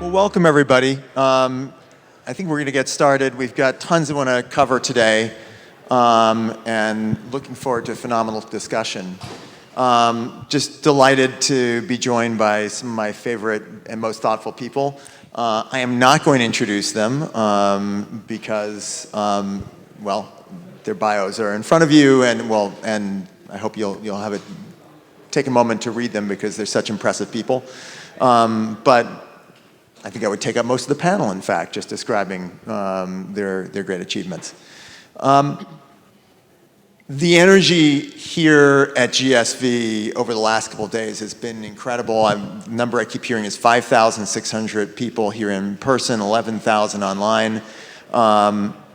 Well, welcome everybody. I think we're going to get started. We've got tons we want to cover today, and looking forward to a phenomenal discussion. Just delighted to be joined by some of my favorite and most thoughtful people. I am not going to introduce them because, well, their bios are in front of you, and I hope you'll have take a moment to read them because they're such impressive people. But I think I would take up most of the panel, in fact, just describing their great achievements. The energy here at GSV over the last couple of days has been incredible. The number I keep hearing is 5,600 people here in person, 11,000 online.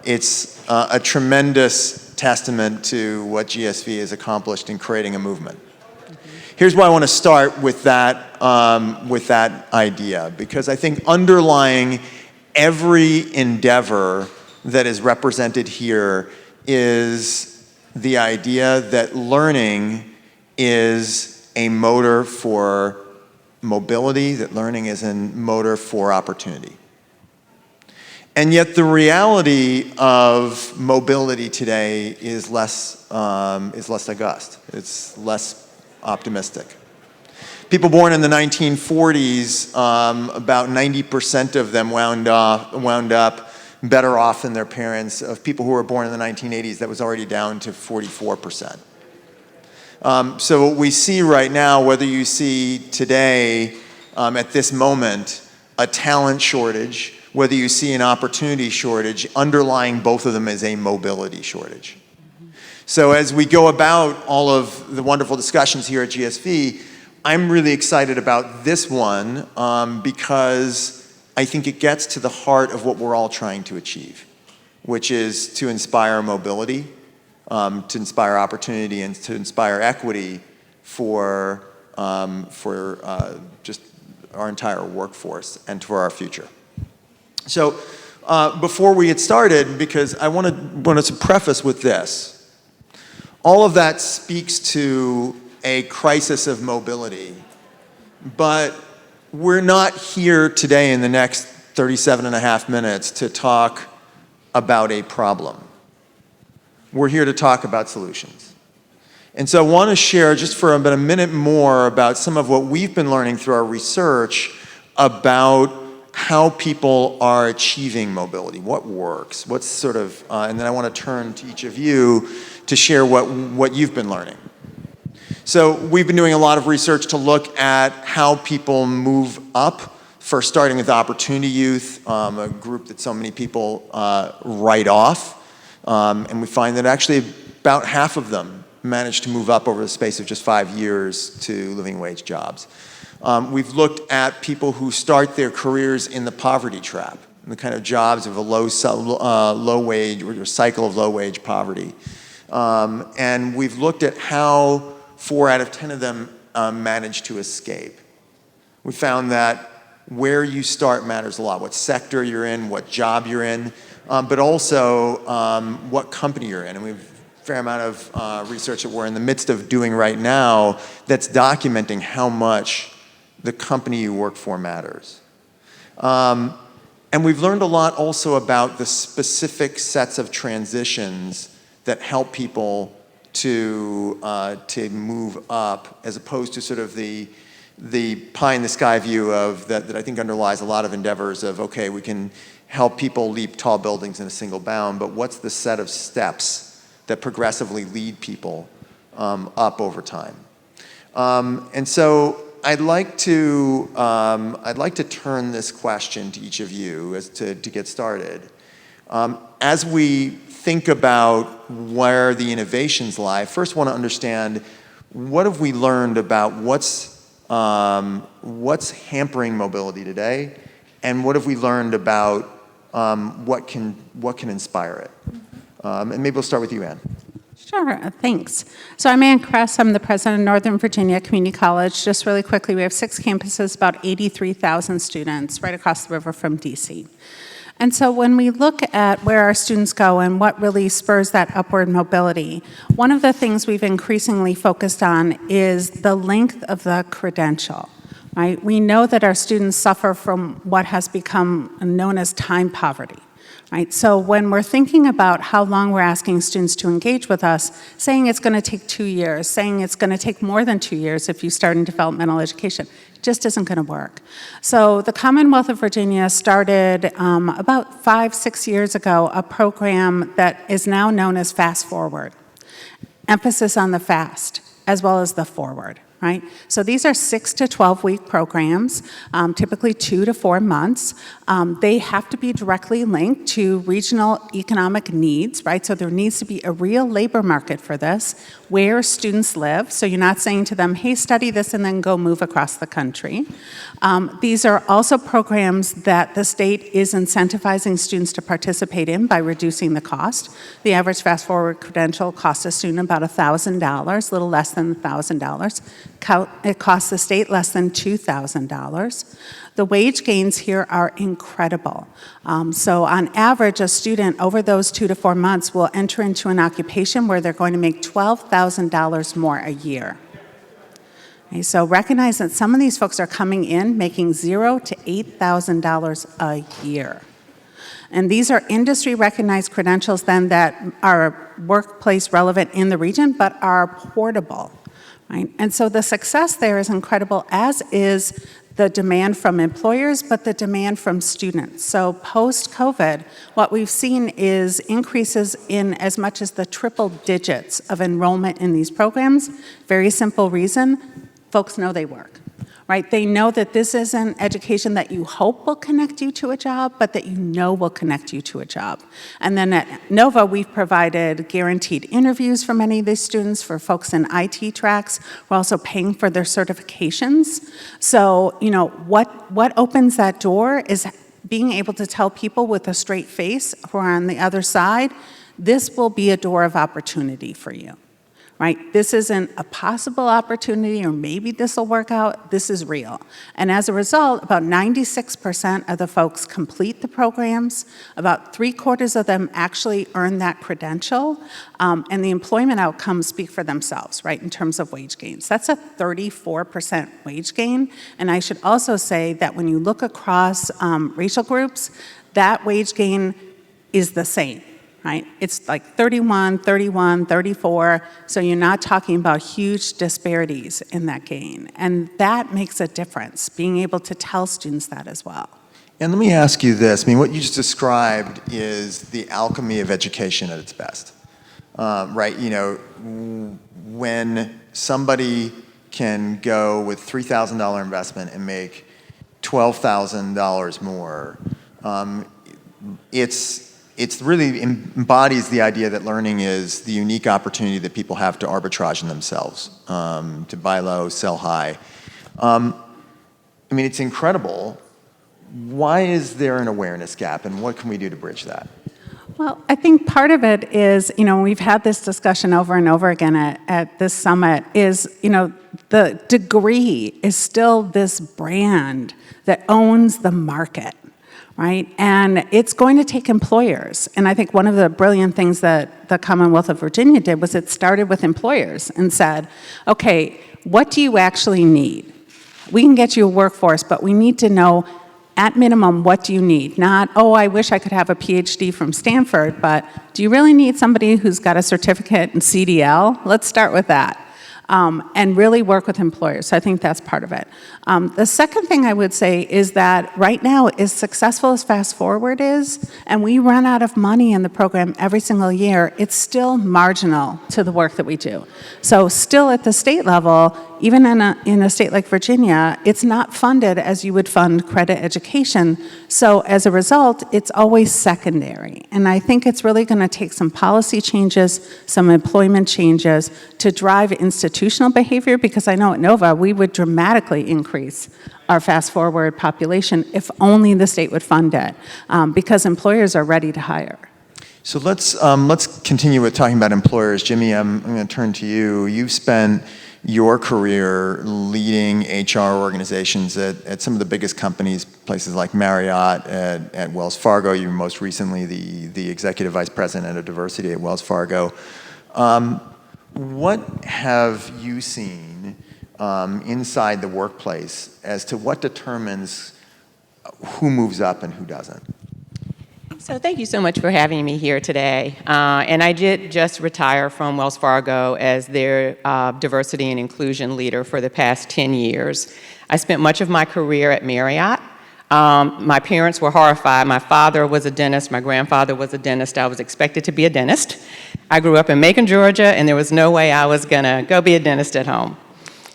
It's a tremendous testament to what GSV has accomplished in creating a movement. Here's why I want to start with that idea, because I think underlying every endeavor that is represented here is the idea that learning is a motor for mobility, that learning is a motor for opportunity. And yet the reality of mobility today is less august. It's less optimistic. People born in the 1940s, about 90% of them wound up better off than their parents. Of people who were born in the 1980s, that was already down to 44%. So what we see right now, whether you see today, at this moment, a talent shortage, whether you see an opportunity shortage, underlying both of them is a mobility shortage. So as we go about all of the wonderful discussions here at GSV, I'm really excited about this one because I think it gets to the heart of what we're all trying to achieve, which is to inspire mobility, to inspire opportunity, and to inspire equity for just our entire workforce and for our future. So before we get started, because I wanted to preface with this, all of that speaks to a crisis of mobility, but we're not here today in the next 37 and a half minutes to talk about a problem. We're here to talk about solutions. And so I want to share just for about a minute more about some of what we've been learning through our research about how people are achieving mobility, what works, what's sort of, and then I want to turn to each of you to share what you've been learning. So we've been doing a lot of research to look at how people move up, first starting with Opportunity Youth, a group that so many people write off, and we find that actually about half of them managed to move up over the space of just 5 years to living wage jobs. We've looked at people who start their careers in the poverty trap, the kind of jobs of a low wage or cycle of low wage poverty. And we've looked at how 4 out of 10 of them manage to escape. We found that where you start matters a lot, what sector you're in, what job you're in, but also what company you're in. And we've a fair amount of research that we're in the midst of doing right now that's documenting how much the company you work for matters. And we've learned a lot also about the specific sets of transitions that help people to move up, as opposed to sort of the pie in the sky view of that I think underlies a lot of endeavors of, okay, we can help people leap tall buildings in a single bound, but what's the set of steps that progressively lead people up over time? And so I'd like to turn this question to each of you to get started. As we think about where the innovations lie, first want to understand what have we learned about what's hampering mobility today, and what have we learned about what can inspire it. And maybe we'll start with you, Ann. Sure, thanks. So I'm Ann Kress. I'm the president of Northern Virginia Community College. Just really quickly, we have 6 campuses, about 83,000 students right across the river from DC. And so when we look at where our students go and what really spurs that upward mobility, one of the things we've increasingly focused on is the length of the credential. right? We know that our students suffer from what has become known as time poverty, right? So when we're thinking about how long we're asking students to engage with us, saying it's going to take 2 years, saying it's going to take more than 2 years if you start in developmental education, just isn't going to work. So the Commonwealth of Virginia started about 5-6 years ago a program that is now known as Fast Forward. Emphasis on the fast as well as the forward, right? So these are 6 to 12-week programs, typically 2 to 4 months. They have to be directly linked to regional economic needs, right? So there needs to be a real labor market for this, where students live. So you're not saying to them, hey, study this and then go move across the country. These are also programs that the state is incentivizing students to participate in by reducing the cost. The average Fast Forward credential costs a student about $1,000, a little less than $1,000. It costs the state less than $2,000. The wage gains here are incredible. So on average, a student over those 2 to 4 months will enter into an occupation where they're going to make $12,000 more a year. Okay, so recognize that some of these folks are coming in making $0 to $8,000 a year. And these are industry-recognized credentials then that are workplace relevant in the region, but are portable. Right? And so the success there is incredible, as is the demand from employers, but the demand from students. So post-COVID, what we've seen is increases in as much as the triple digits of enrollment in these programs. Very simple reason, folks know they work. Right? They know that this isn't education that you hope will connect you to a job, but that you know will connect you to a job. And then at NOVA, we've provided guaranteed interviews for many of these students, for folks in IT tracks. We're also paying for their certifications. So, you know, what opens that door is being able to tell people with a straight face who are on the other side, this will be a door of opportunity for you. Right? This isn't a possible opportunity or maybe this will work out, this is real. And as a result, about 96% of the folks complete the programs, about 3/4 of them actually earn that credential, and the employment outcomes speak for themselves, right, in terms of wage gains. That's a 34% wage gain, and I should also say that when you look across racial groups, that wage gain is the same. Right? It's like 31, 31, 34, so you're not talking about huge disparities in that gain. And that makes a difference, being able to tell students that as well. And let me ask you this. I mean, what you just described is the alchemy of education at its best. Right? You know, when somebody can go with $3,000 investment and make $12,000 more, it really embodies the idea that learning is the unique opportunity that people have to arbitrage in themselves, to buy low, sell high. I mean, it's incredible. Why is there an awareness gap, and what can we do to bridge that? Well, I think part of it is, you know, we've had this discussion over and over again at this summit, is, you know, the degree is still this brand that owns the market. Right? And it's going to take employers. And I think one of the brilliant things that the Commonwealth of Virginia did was it started with employers and said, okay, what do you actually need? We can get you a workforce, but we need to know at minimum, what do you need? Not, oh, I wish I could have a PhD from Stanford, but do you really need somebody who's got a certificate in CDL? Let's start with that. And really work with employers. So I think that's part of it. The second thing I would say is that right now, as successful as Fast Forward is, and we run out of money in the program every single year, it's still marginal to the work that we do. So still at the state level, even in a state like Virginia, it's not funded as you would fund credit education. So as a result, it's always secondary. And I think it's really going to take some policy changes, some employment changes to drive institutional behavior, because I know at NOVA, we would dramatically increase our Fast Forward population if only the state would fund it, because employers are ready to hire. So let's continue with talking about employers. Jimmie, I'm going to turn to you. You've spent your career leading HR organizations at some of the biggest companies, places like Marriott, at Wells Fargo. You were most recently the executive vice president of diversity at Wells Fargo. What have you seen inside the workplace as to what determines who moves up and who doesn't? So thank you so much for having me here today. And I did just retire from Wells Fargo as their diversity and inclusion leader for the past 10 years. I spent much of my career at Marriott. My parents were horrified. My father was a dentist. My grandfather was a dentist. I was expected to be a dentist. I grew up in Macon, Georgia, and there was no way I was going to go be a dentist at home.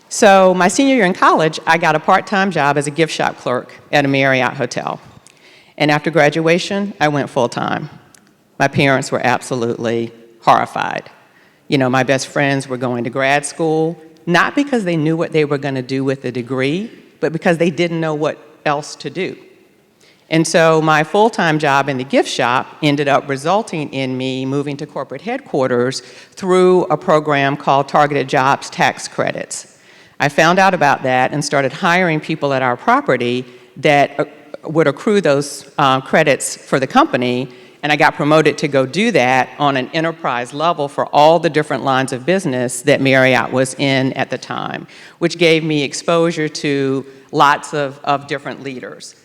So my senior year in college, I got a part-time job as a gift shop clerk at a Marriott hotel. And after graduation, I went full-time. My parents were absolutely horrified. You know, my best friends were going to grad school, not because they knew what they were going to do with the degree, but because they didn't know what else to do. And so my full-time job in the gift shop ended up resulting in me moving to corporate headquarters through a program called Targeted Jobs Tax Credits. I found out about that and started hiring people at our property that would accrue those credits for the company, and I got promoted to go do that on an enterprise level for all the different lines of business that Marriott was in at the time, which gave me exposure to lots of different leaders.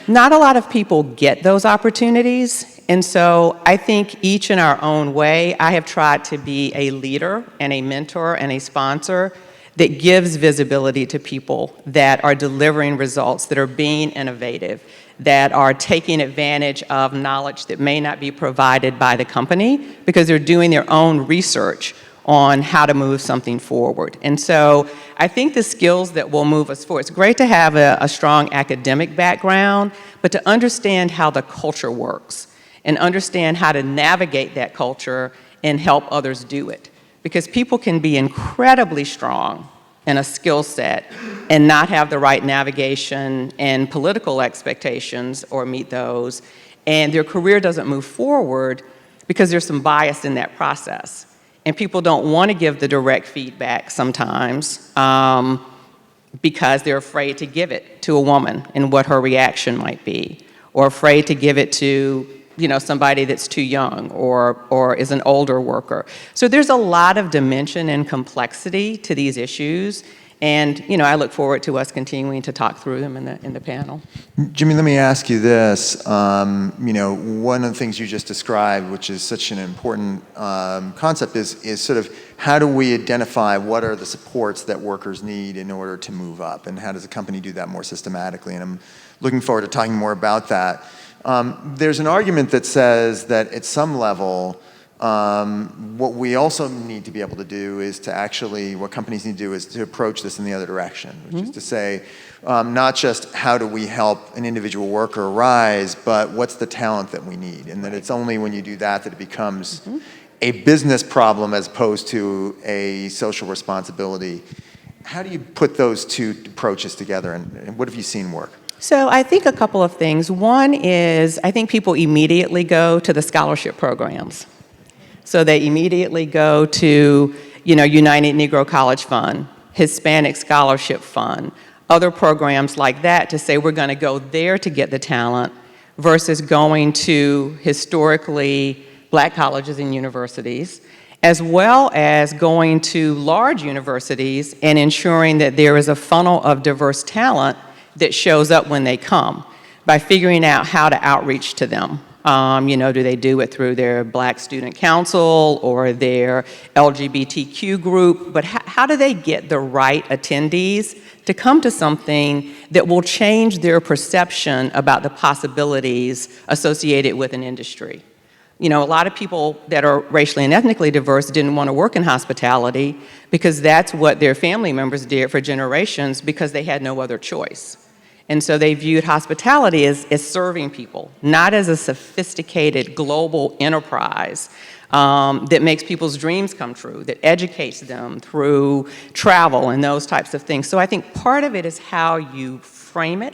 Not a lot of people get those opportunities, and so I think each in our own way, I have tried to be a leader and a mentor and a sponsor that gives visibility to people that are delivering results, that are being innovative, that are taking advantage of knowledge that may not be provided by the company because they're doing their own research on how to move something forward. And so I think the skills that will move us forward, it's great to have a strong academic background, but to understand how the culture works and understand how to navigate that culture and help others do it. Because people can be incredibly strong in a skill set and not have the right navigation and political expectations or meet those, and their career doesn't move forward because there's some bias in that process. And people don't want to give the direct feedback sometimes because they're afraid to give it to a woman and what her reaction might be, or afraid to give it to somebody that's too young or is an older worker. So there's a lot of dimension and complexity to these issues, and I look forward to us continuing to talk through them in the panel. Jimmie, let me ask you this. One of the things you just described, which is such an important concept, is sort of how do we identify what are the supports that workers need in order to move up, and how does a company do that more systematically? And I'm looking forward to talking more about that. There's an argument that says that at some level, what we also need to be able to do is to actually, what companies need to do is to approach this in the other direction, which is to say, not just how do we help an individual worker rise, but what's the talent that we need, and that it's only when you do that that it becomes a business problem as opposed to a social responsibility. How do you put those two approaches together, and what have you seen work? So I think a couple of things. One is I think people immediately go to the scholarship programs. So they immediately go to, United Negro College Fund, Hispanic Scholarship Fund, other programs like that to say we're going to go there to get the talent versus going to historically black colleges and universities, as well as going to large universities and ensuring that there is a funnel of diverse talent that shows up when they come by figuring out how to outreach to them. Do they do it through their Black Student Council or their LGBTQ group? But how do they get the right attendees to come to something that will change their perception about the possibilities associated with an industry? A lot of people that are racially and ethnically diverse didn't want to work in hospitality because that's what their family members did for generations because they had no other choice. And so they viewed hospitality as serving people, not as a sophisticated global enterprise that makes people's dreams come true, that educates them through travel and those types of things. So I think part of it is how you frame it.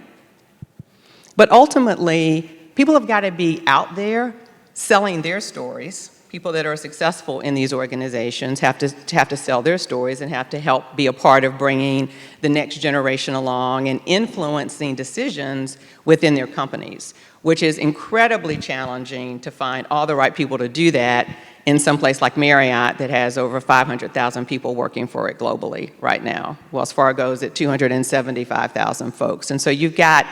But ultimately, people have got to be out there selling their stories. People that are successful in these organizations have to sell their stories and have to help be a part of bringing the next generation along and influencing decisions within their companies, which is incredibly challenging to find all the right people to do that in some place like Marriott that has over 500,000 people working for it globally right now. Wells Fargo is at 275,000 folks. And so you've got,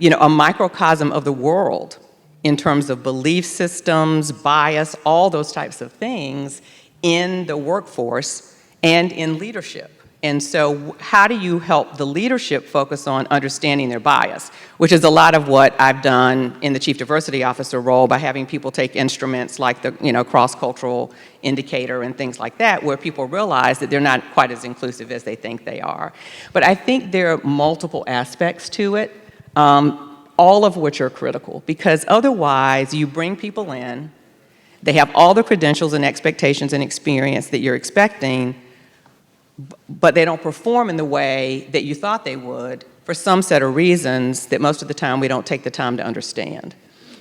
a microcosm of the world in terms of belief systems, bias, all those types of things in the workforce and in leadership. And so how do you help the leadership focus on understanding their bias, which is a lot of what I've done in the Chief Diversity Officer role by having people take instruments like the cross-cultural indicator and things like that, where people realize that they're not quite as inclusive as they think they are. But I think there are multiple aspects to it, all of which are critical, because otherwise you bring people in, they have all the credentials and expectations and experience that you're expecting, but they don't perform in the way that you thought they would for some set of reasons that most of the time we don't take the time to understand.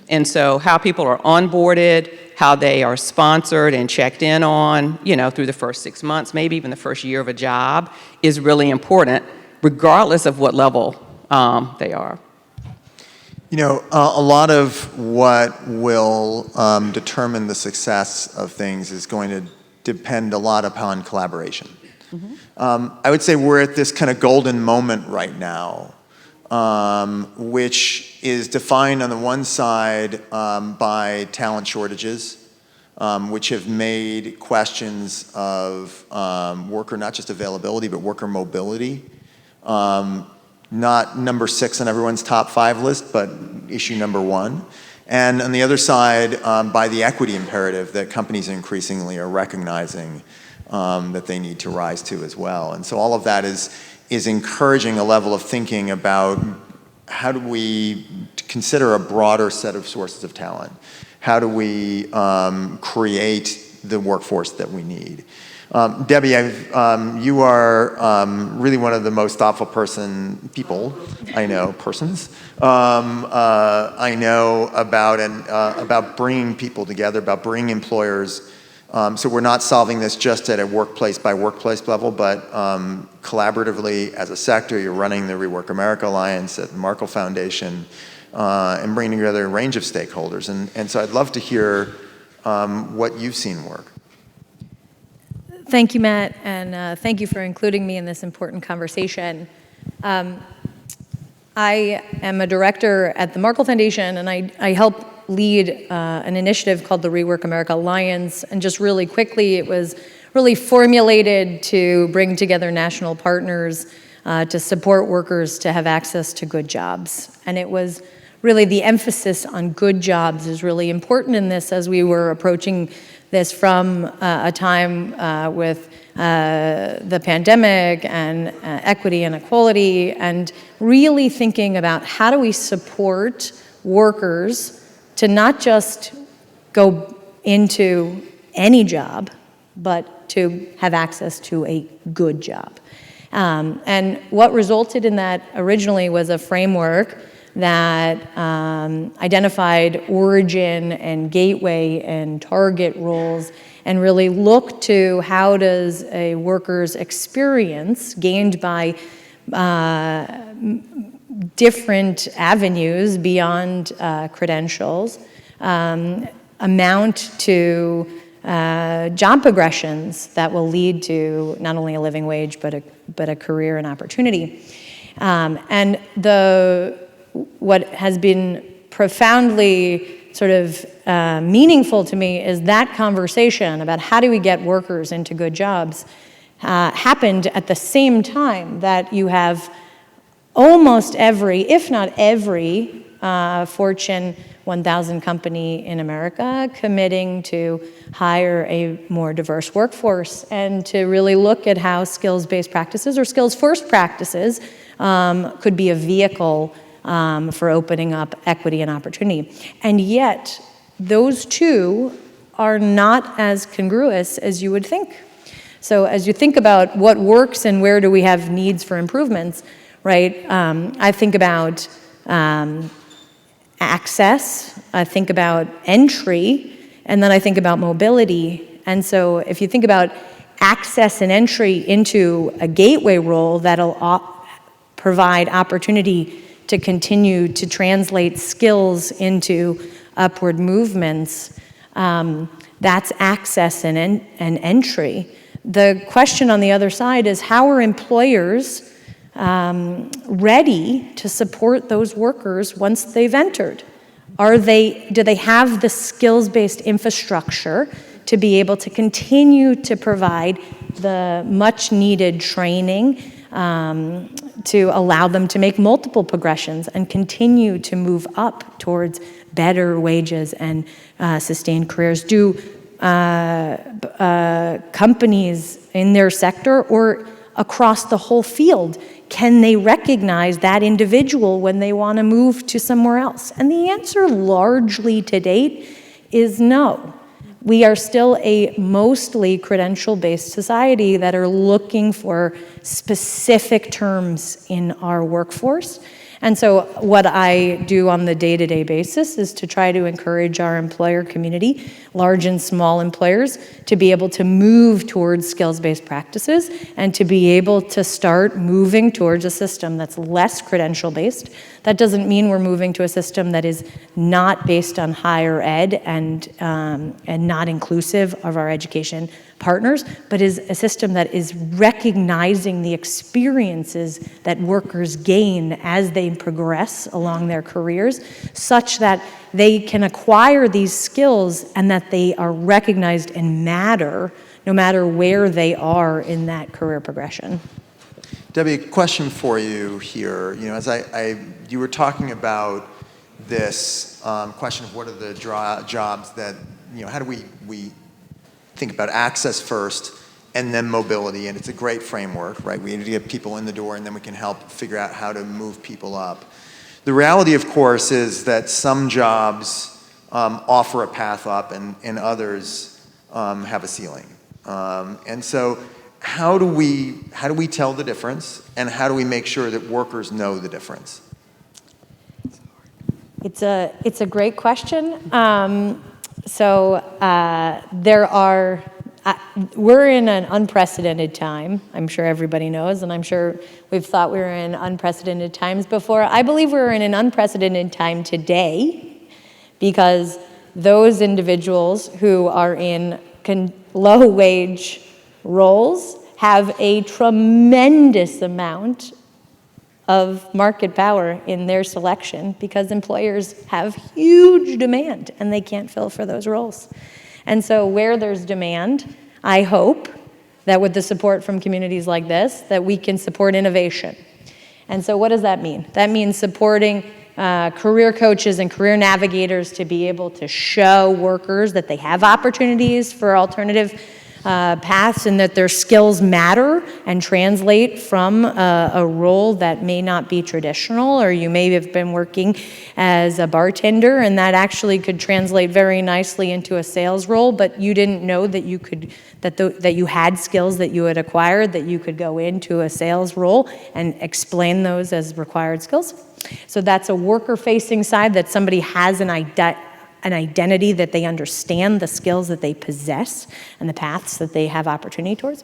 And so how people are onboarded, how they are sponsored and checked in on, through the first 6 months, maybe even the first year of a job, is really important, regardless of what level they are. A lot of what will determine the success of things is going to depend a lot upon collaboration. I would say we're at this kind of golden moment right now, which is defined on the one side by talent shortages, which have made questions of worker, not just availability, but worker mobility, not number 6 on everyone's top 5 list, but issue number 1. And on the other side, by the equity imperative that companies increasingly are recognizing that they need to rise to as well. And so all of that is encouraging a level of thinking about how do we consider a broader set of sources of talent? How do we create the workforce that we need? Debbie, you are really one of the most thoughtful people I know, I know about bringing people together, about bringing employers. So we're not solving this just at a workplace by workplace level, but collaboratively as a sector. You're running the Rework America Alliance at the Markle Foundation and bringing together a range of stakeholders. And so I'd love to hear what you've seen work. Thank you, Matt, and thank you for including me in this important conversation. I am a director at the Markle Foundation, and I help lead an initiative called the Rework America Alliance. And just really quickly, it was really formulated to bring together national partners to support workers to have access to good jobs. And it was really the emphasis on good jobs is really important in this as we were approaching this from a time with the pandemic and equity and equality, and really thinking about how do we support workers to not just go into any job, but to have access to a good job. And what resulted in that originally was a framework that identified origin and gateway and target roles and really looked to how does a worker's experience gained by different avenues beyond credentials amount to job progressions that will lead to not only a living wage but a career and opportunity. And what has been profoundly sort of meaningful to me is that conversation about how do we get workers into good jobs happened at the same time that you have almost every, if not every, Fortune 1000 company in America committing to hire a more diverse workforce and to really look at how skills-based practices or skills-first practices could be a vehicle for opening up equity and opportunity. And yet, those two are not as congruous as you would think. So as you think about what works and where do we have needs for improvements, right, I think about access, I think about entry, and then I think about mobility. And so if you think about access and entry into a gateway role that'll provide opportunity to continue to translate skills into upward movements, That's access and entry. The question on the other side is, how are employers ready to support those workers once they've entered? Do they have the skills-based infrastructure to be able to continue to provide the much-needed training to allow them to make multiple progressions and continue to move up towards better wages and sustained careers? Do companies in their sector or across the whole field, can they recognize that individual when they want to move to somewhere else? And the answer largely to date is no. We are still a mostly credential-based society that are looking for specific terms in our workforce. And so what I do on the day-to-day basis is to try to encourage our employer community, large and small employers, to be able to move towards skills-based practices and to be able to start moving towards a system that's less credential-based. That doesn't mean we're moving to a system that is not based on higher ed and not inclusive of our education partners, but is a system that is recognizing the experiences that workers gain as they progress along their careers, such that they can acquire these skills and that they are recognized and matter no matter where they are in that career progression. Debbie, a question for you here. You know, as you were talking about this question of what are the jobs that, you know, how do we think about access first and then mobility, and it's a great framework, right? We need to get people in the door and then we can help figure out how to move people up. The reality, of course, is that some jobs offer a path up and others have a ceiling. And so how do we tell the difference, and how do we make sure that workers know the difference? It's a great question. We're in an unprecedented time. I'm sure everybody knows, and I'm sure we've thought we were in unprecedented times before. I believe we're in an unprecedented time today because those individuals who are in low-wage roles have a tremendous amount of market power in their selection because employers have huge demand and they can't fill for those roles. And so where there's demand, I hope that with the support from communities like this, that we can support innovation. And so what does that mean? That means supporting career coaches and career navigators to be able to show workers that they have opportunities for alternative paths and that their skills matter and translate from a role that may not be traditional, or you may have been working as a bartender and that actually could translate very nicely into a sales role, but you didn't know that you could that you had skills that you had acquired, that you could go into a sales role and explain those as required skills. So that's a worker-facing side, that somebody has an identity, that they understand the skills that they possess and the paths that they have opportunity towards.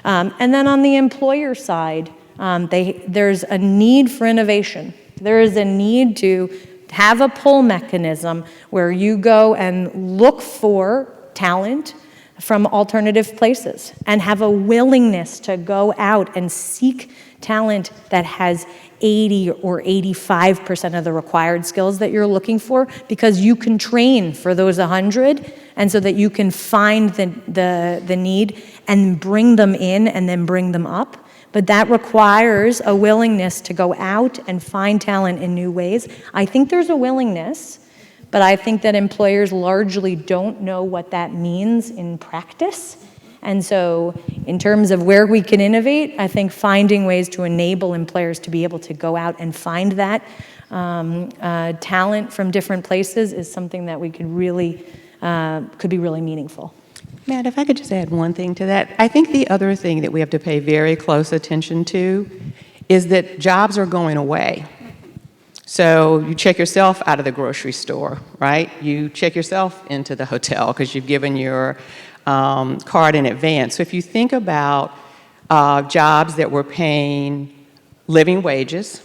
And then on the employer side, there's a need for innovation. There is a need to have a pull mechanism where you go and look for talent from alternative places and have a willingness to go out and seek talent that has 80 or 85% of the required skills that you're looking for, because you can train for those 100, and so that you can find the need and bring them in and then bring them up. But that requires a willingness to go out and find talent in new ways. I think there's a willingness, but I think that employers largely don't know what that means in practice. And so in terms of where we can innovate, I think finding ways to enable employers to be able to go out and find that talent from different places is something that we could be really meaningful. Matt, if I could just add one thing to that. I think the other thing that we have to pay very close attention to is that jobs are going away. So you check yourself out of the grocery store, right? You check yourself into the hotel because you've given your card in advance. So if you think about jobs that were paying living wages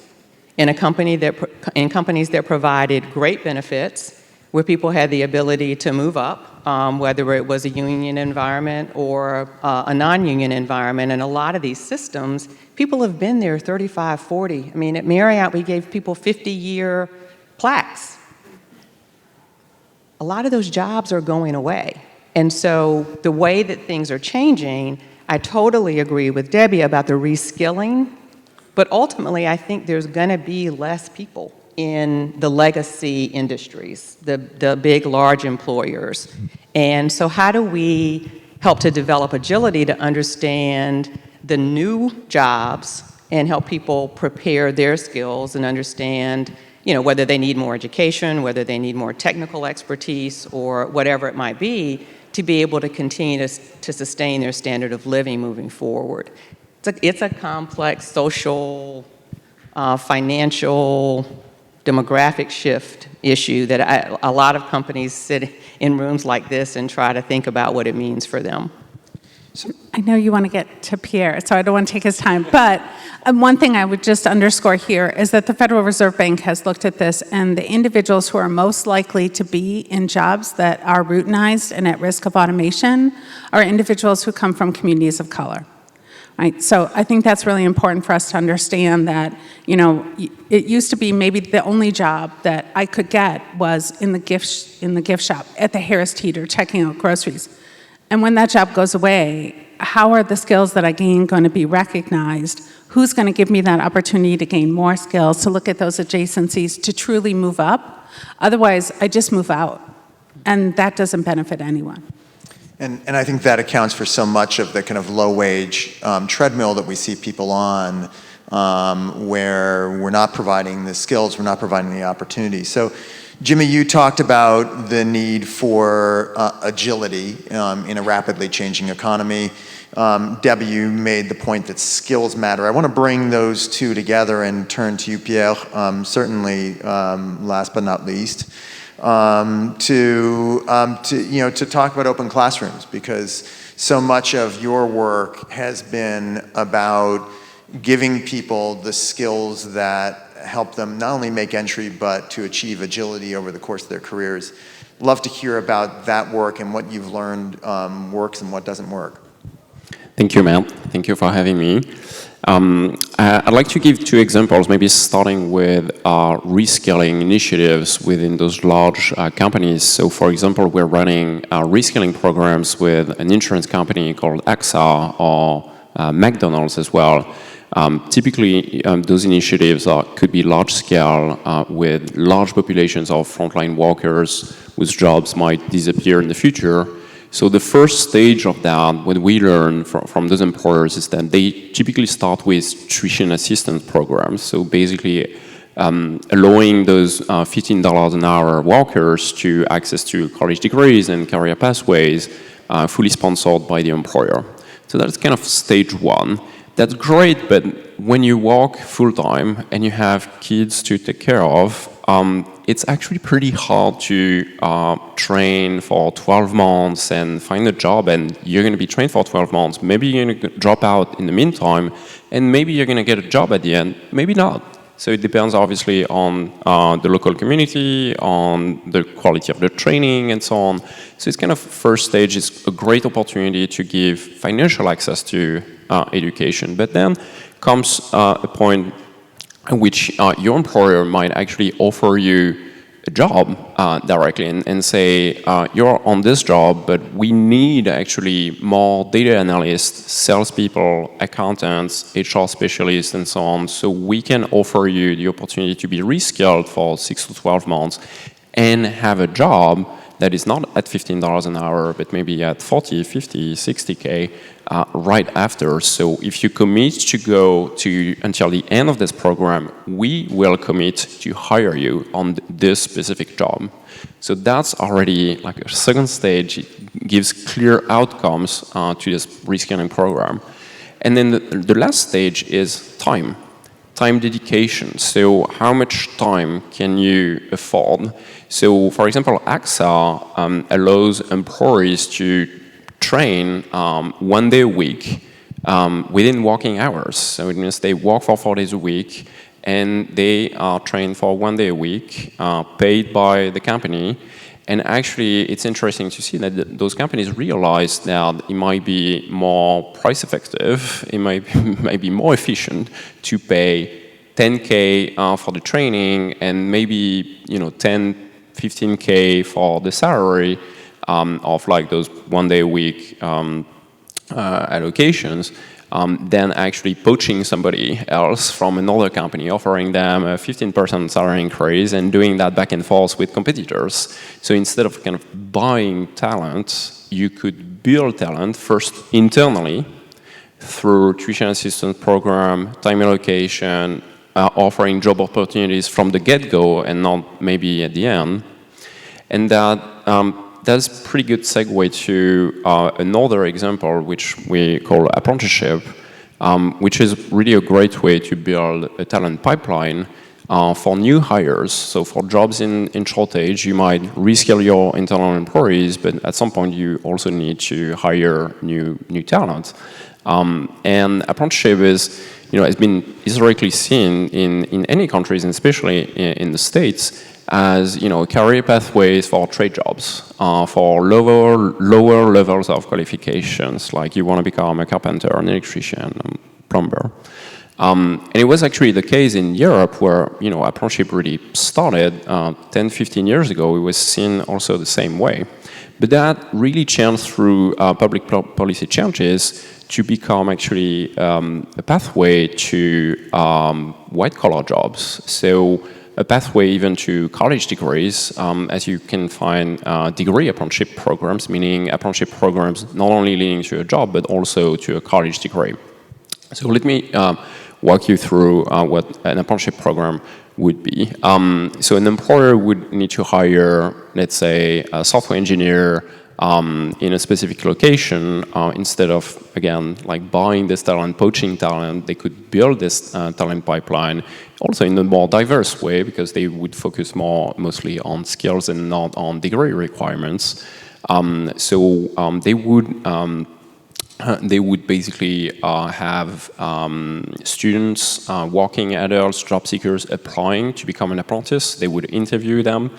in companies that provided great benefits, where people had the ability to move up, whether it was a union environment or a non-union environment. And a lot of these systems, people have been there 35, 40. I mean, at Marriott, we gave people 50-year plaques. A lot of those jobs are going away. And so the way that things are changing, I totally agree with Debbie about the reskilling, but ultimately I think there's going to be less people in the legacy industries, the big, large employers. And so how do we help to develop agility to understand the new jobs and help people prepare their skills and understand, you know, whether they need more education, whether they need more technical expertise, or whatever it might be, to be able to continue to sustain their standard of living moving forward. It's a complex social, financial, demographic shift issue that a lot of companies sit in rooms like this and try to think about what it means for them. I know you want to get to Pierre, so I don't want to take his time, but one thing I would just underscore here is that the Federal Reserve Bank has looked at this, and the individuals who are most likely to be in jobs that are routinized and at risk of automation are individuals who come from communities of color. Right? So I think that's really important for us to understand that, you know, it used to be maybe the only job that I could get was in the gift shop, at the Harris Teeter, checking out groceries. And when that job goes away, how are the skills that I gain going to be recognized? Who's going to give me that opportunity to gain more skills, to look at those adjacencies, to truly move up? Otherwise, I just move out, and that doesn't benefit anyone. And I think that accounts for so much of the kind of low-wage treadmill that we see people on, where we're not providing the skills, we're not providing the opportunity. So, Jimmie, you talked about the need for agility in a rapidly changing economy. Debbie, you made the point that skills matter. I want to bring those two together and turn to you, Pierre, certainly last but not least. To talk about OpenClassrooms, because so much of your work has been about giving people the skills that help them not only make entry but to achieve agility over the course of their careers. Love to hear about that work and what you've learned works and what doesn't work. Thank you, Matt. Thank you for having me. I'd like to give two examples, maybe starting with rescaling initiatives within those large companies. So, for example, we're running rescaling programs with an insurance company called AXA or McDonald's as well. Typically, those initiatives could be large-scale with large populations of frontline workers whose jobs might disappear in the future. So the first stage of that, what we learn from those employers, is that they typically start with tuition assistance programs. So basically allowing those $15 an hour workers to access to college degrees and career pathways fully sponsored by the employer. So that's kind of stage one. That's great, but when you work full-time and you have kids to take care of, it's actually pretty hard to train for 12 months and find a job, and you're going to be trained for 12 months. Maybe you're going to drop out in the meantime, and maybe you're going to get a job at the end, maybe not. So it depends obviously on the local community, on the quality of the training, and so on. So it's kind of first stage is a great opportunity to give financial access to education. But then comes a point in which your employer might actually offer you a job directly and say, you're on this job, but we need actually more data analysts, salespeople, accountants, HR specialists, and so on. So we can offer you the opportunity to be reskilled for 6 to 12 months and have a job that is not at $15 an hour, but maybe at 40, 50, 60K right after. So if you commit to go to until the end of this program, we will commit to hire you on this specific job. So that's already like a second stage. It gives clear outcomes to this reskilling program. And then the last stage is time dedication. So how much time can you afford? So for example, AXA allows employees to train 1 day a week within working hours. So it means they work for 4 days a week and they are trained for 1 day a week, paid by the company. And actually, it's interesting to see that those companies realize that it might be more price effective, it might be more efficient to pay $10K for the training and maybe 10, $15K for the salary of like those 1 day a week allocations, than actually poaching somebody else from another company, offering them a 15% salary increase and doing that back and forth with competitors. So instead of kind of buying talent, you could build talent first internally through tuition assistance program, time allocation, offering job opportunities from the get-go and not maybe at the end. And that's a pretty good segue to another example, which we call apprenticeship, which is really a great way to build a talent pipeline for new hires. So for jobs in shortage, you might reskill your internal employees, but at some point you also need to hire new talent. And apprenticeship has been historically seen in any countries, and especially in the States, as career pathways for trade jobs, for lower levels of qualifications, like you want to become a carpenter, an electrician, a plumber. And it was actually the case in Europe where apprenticeship really started 10, 15 years ago. It was seen also the same way. But that really changed through public policy changes to become actually a pathway to white-collar jobs. So a pathway even to college degrees, as you can find degree apprenticeship programs, meaning apprenticeship programs not only leading to a job, but also to a college degree. So let me walk you through what an apprenticeship program would be. So an employer would need to hire, let's say, a software engineer in a specific location. Instead of, again, like buying this talent, poaching talent, they could build this talent pipeline also in a more diverse way, because they would focus mostly on skills and not on degree requirements. They would basically have students, working adults, job seekers applying to become an apprentice. They would interview them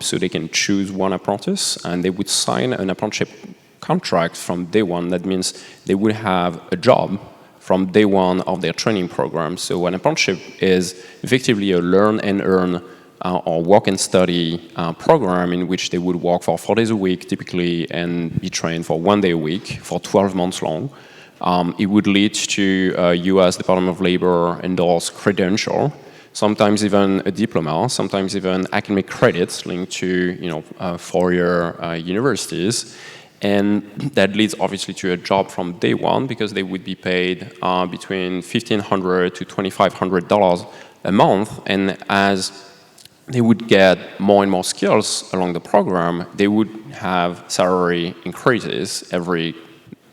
so they can choose one apprentice, and they would sign an apprenticeship contract from day one. That means they would have a job from day one of their training program. So an apprenticeship is effectively a learn and earn or work and study program in which they would work for 4 days a week typically and be trained for 1 day a week for 12 months long. It would lead to a US Department of Labor endorsed credential, sometimes even a diploma, sometimes even academic credits linked to four-year universities. And that leads obviously to a job from day one, because they would be paid between $1,500 to $2,500 a month. And as they would get more and more skills along the program, they would have salary increases every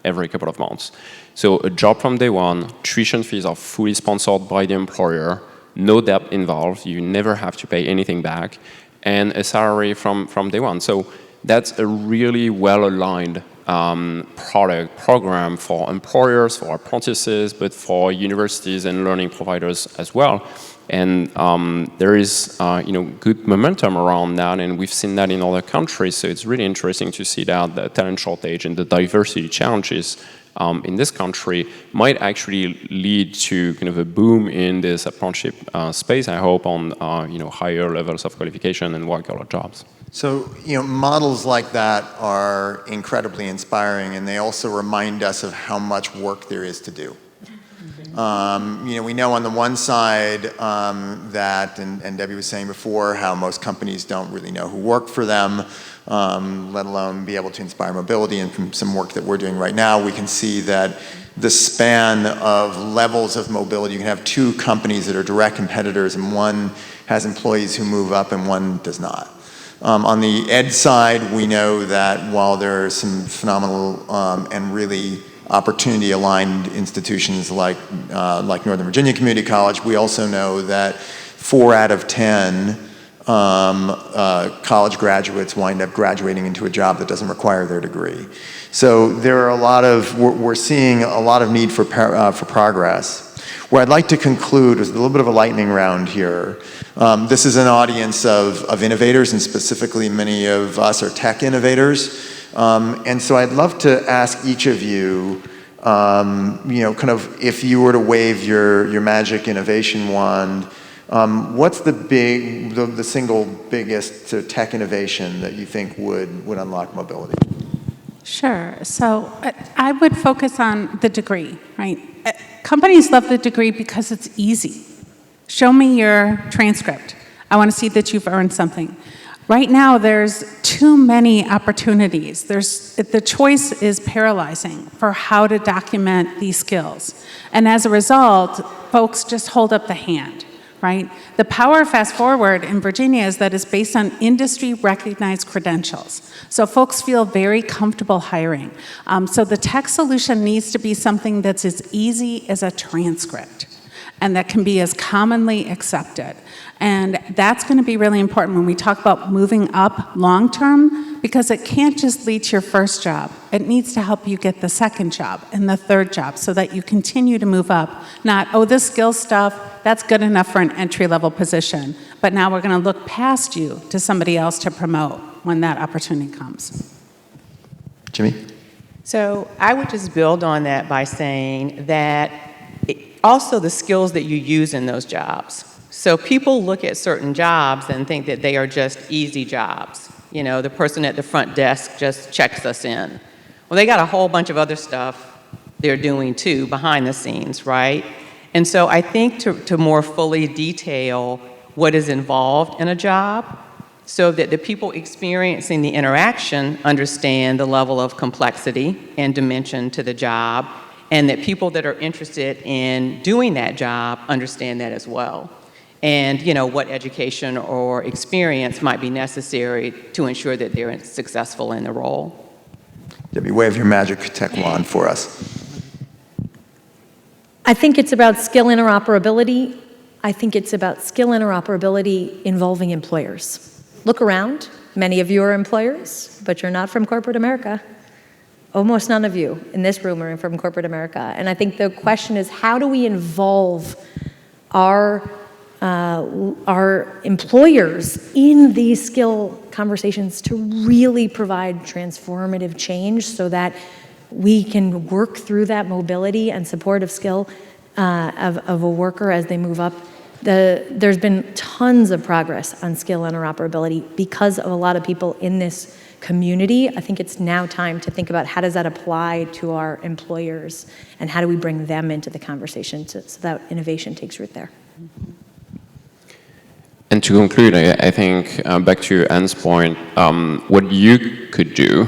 couple of months. So a job from day one, tuition fees are fully sponsored by the employer, no debt involved, you never have to pay anything back, and a salary from day one. So that's a really well-aligned program for employers, for apprentices, but for universities and learning providers as well. And there is good momentum around that, and we've seen that in other countries. So it's really interesting to see that the talent shortage and the diversity challenges in this country might actually lead to kind of a boom in this apprenticeship space, I hope, on higher levels of qualification and white-collar jobs. So, models like that are incredibly inspiring, and they also remind us of how much work there is to do. We know on the one side that, and Debbie was saying before, how most companies don't really know who work for them, let alone be able to inspire mobility. And from some work that we're doing right now, we can see that the span of levels of mobility, you can have two companies that are direct competitors, and one has employees who move up and one does not. On the ed side, we know that while there are some phenomenal and really opportunity-aligned institutions like Northern Virginia Community College, we also know that 4 out of 10 college graduates wind up graduating into a job that doesn't require their degree. So there are we're seeing a lot of need for progress. Where I'd like to conclude is a little bit of a lightning round here. This is an audience of innovators, and specifically many of us are tech innovators. And so I'd love to ask each of you, kind of if you were to wave your magic innovation wand, what's the single biggest tech innovation that you think would unlock mobility? Sure. So I would focus on the degree, right? Companies love the degree because it's easy. Show me your transcript. I want to see that you've earned something. Right now, there's too many opportunities. The choice is paralyzing for how to document these skills. And as a result, folks just hold up the hand, right? The power of Fast Forward in Virginia is that it's based on industry-recognized credentials. So folks feel very comfortable hiring. So the tech solution needs to be something that's as easy as a transcript and that can be as commonly accepted. And that's going to be really important when we talk about moving up long-term, because it can't just lead to your first job. It needs to help you get the second job and the third job so that you continue to move up. Not, oh, this skill stuff, that's good enough for an entry-level position, but now we're going to look past you to somebody else to promote when that opportunity comes. Jimmie? So I would just build on that by saying that also the skills that you use in those jobs. So people look at certain jobs and think that they are just easy jobs. You know, the person at the front desk just checks us in. Well, they got a whole bunch of other stuff they're doing too behind the scenes, right? And so I think to more fully detail what is involved in a job so that the people experiencing the interaction understand the level of complexity and dimension to the job, and that people that are interested in doing that job understand that as well. And, you know, what education or experience might be necessary to ensure that they're successful in the role. Jimmie, wave your magic tech wand for us. I think it's about skill interoperability. I think it's about skill interoperability involving employers. Look around. Many of you are employers, but you're not from corporate America. Almost none of you in this room are from corporate America. And I think the question is, how do we involve our employers in these skill conversations to really provide transformative change so that we can work through that mobility and support of skill of a worker as they move up. There's been tons of progress on skill interoperability because of a lot of people in this community. I think it's now time to think about how does that apply to our employers and how do we bring them into the conversation so that innovation takes root there. And to conclude, I think back to Anne's point, what you could do,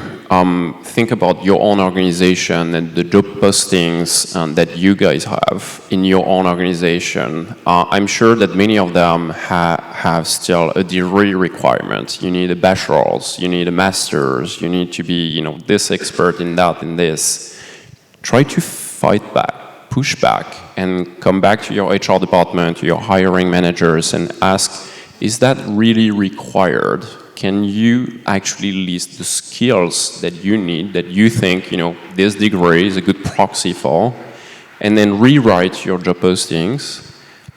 think about your own organization and the job postings that you guys have in your own organization. I'm sure that many of them have still a degree requirement. You need a bachelor's, you need a master's, you need to be, you know, this expert in that and this. Try to fight back, push back, and come back to your HR department, to your hiring managers, and ask, is that really required? Can you actually list the skills that you need, that you think, you know, this degree is a good proxy for, and then rewrite your job postings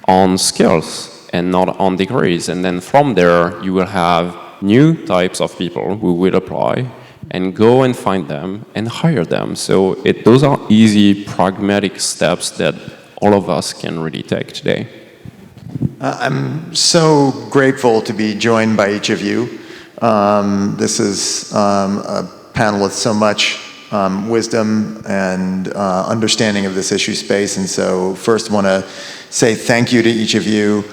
on skills and not on degrees. And then from there, you will have new types of people who will apply and go and find them and hire them. So those are easy, pragmatic steps that all of us can really take today. I'm so grateful to be joined by each of you. This is a panel with so much wisdom and understanding of this issue space, and so first want to say thank you to each of you.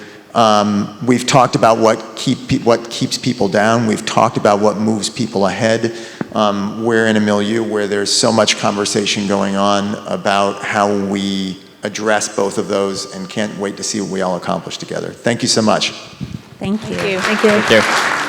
We've talked about what keeps people down. We've talked about what moves people ahead. We're in a milieu where there's so much conversation going on about how we address both of those, and can't wait to see what we all accomplish together. Thank you so much. Thank you. Thank you. Thank you.